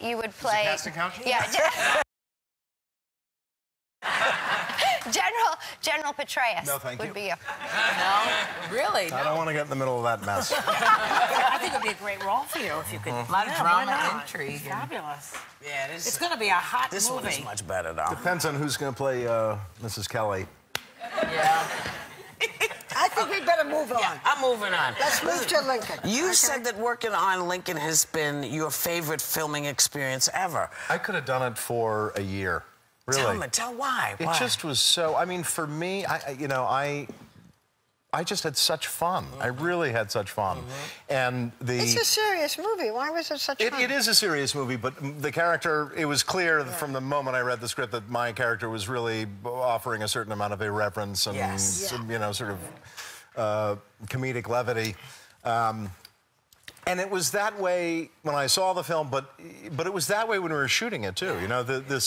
you would play... casting couch? Yeah. General Petraeus. No, thank would you. be you. No? Really? I don't want to get in the middle of that mess. I think it would be a great role for you if you could. A lot of drama, intrigue. Fabulous. Yeah, it is. It's going to be a hot This movie. one is much better, though. Depends on who's going to play Mrs. Kelly. Yeah. I think we better move on. Yeah, I'm moving on. Let's move to Lincoln. You said that working on Lincoln has been your favorite filming experience ever. I could have done it for a year. Really. Tell why. It just was so. I mean, for me, I just had such fun. I really had such fun. And It's a serious movie. Why was it such fun? It is a serious movie, but the character, it was clear from the moment I read the script that my character was really offering a certain amount of irreverence and, you know, sort of comedic levity. And it was that way when I saw the film, but it was that way when we were shooting it too. You know, the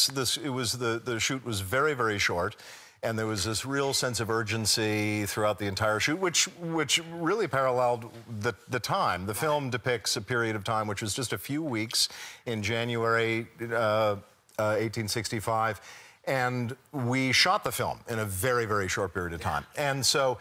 shoot was very, very short, and there was this real sense of urgency throughout the entire shoot, which really paralleled the time. The film depicts a period of time which was just a few weeks in January 1865, and we shot the film in a very, very short period of time. And so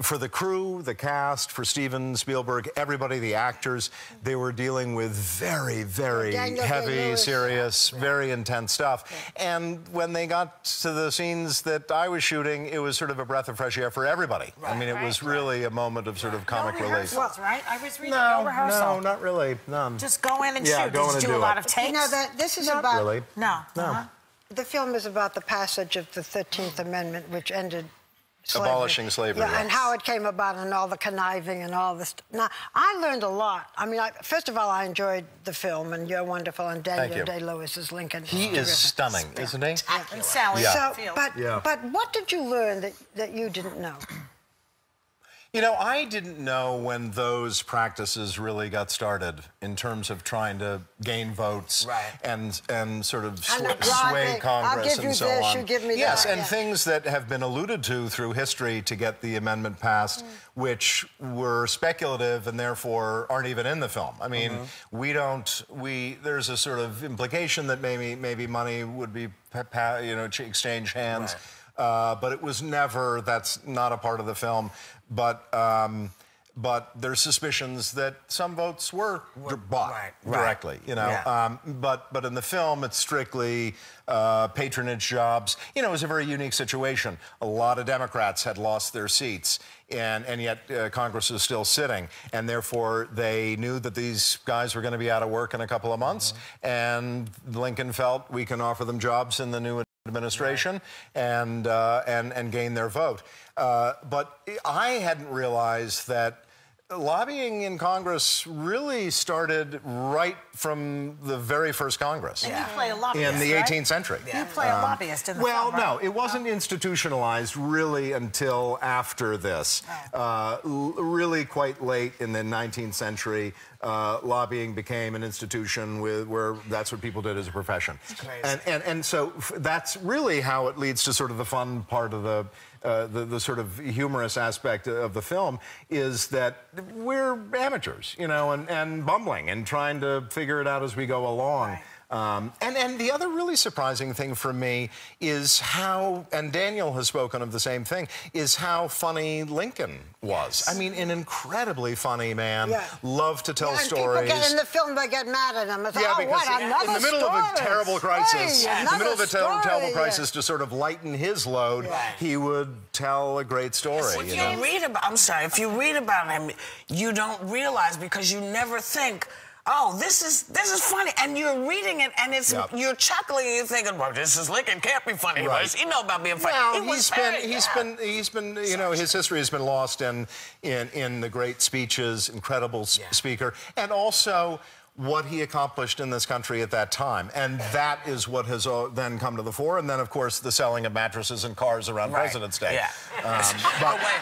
for the crew, the cast, for Steven Spielberg, everybody, the actors, they were dealing with very, very heavy, serious, very intense stuff. And when they got to the scenes that I was shooting, it was sort of a breath of fresh air for everybody. I mean, it was really a moment of sort of comic relief. Right? I was reading no rehearsal. No, not really. None. Just go in and shoot. Go in and do a lot of takes. You know that this is about. Really? No. The film is about the passage of the 13th Amendment, which ended slavery. Abolishing slavery. Yeah, and how it came about and all the conniving and all this. Now, I learned a lot. I mean, first of all, I enjoyed the film, and you're wonderful, and Daniel Day-Lewis as Lincoln. He is stunning, isn't he? And Sally. So, but what did you learn that you didn't know? You know, I didn't know when those practices really got started in terms of trying to gain votes and sort of sway Congress and so on. I'll give you this, you give me that. Yes, and things that have been alluded to through history to get the amendment passed, which were speculative and therefore aren't even in the film. I mean, there's a sort of implication that maybe money would be, you know, exchange hands. But it was never, that's not a part of the film. But there's suspicions that some votes were bought directly, you know. But in the film, it's strictly patronage jobs. You know, it was a very unique situation. A lot of Democrats had lost their seats, and yet Congress is still sitting. And therefore, they knew that these guys were going to be out of work in a couple of months. And Lincoln felt we can offer them jobs in the new administration and gain their vote. But I hadn't realized that lobbying in Congress really started right from the very first Congress. And you play a lobbyist, in the 18th century. You play a lobbyist in the film, no, it wasn't institutionalized really until after this. Really quite late in the 19th century, lobbying became an institution where that's what people did as a profession. And so that's really how it leads to sort of the fun part of the sort of humorous aspect of the film, is that we're amateurs, you know, and bumbling and trying to figure it out as we go along. And the other really surprising thing for me is how, and Daniel has spoken of the same thing, is how funny Lincoln was. I mean, an incredibly funny man, loved to tell stories. People get in the film, they get mad at him. It's like, oh, what, another in the middle of a terrible crisis, hey, in the middle of a terrible crisis, to sort of lighten his load, he would tell a great story. If you read about, I'm sorry, if you read about him, you don't realize, because you never think, oh, this is funny, and you're reading it, and it's you're chuckling, and you're thinking, well, this is Lincoln, can't be funny. You know about being funny. Well, he's been, you know, his history has been lost in the great speeches, incredible speaker, and also what he accomplished in this country at that time. And that is what has then come to the fore. And then, of course, the selling of mattresses and cars around President's Day. But wait.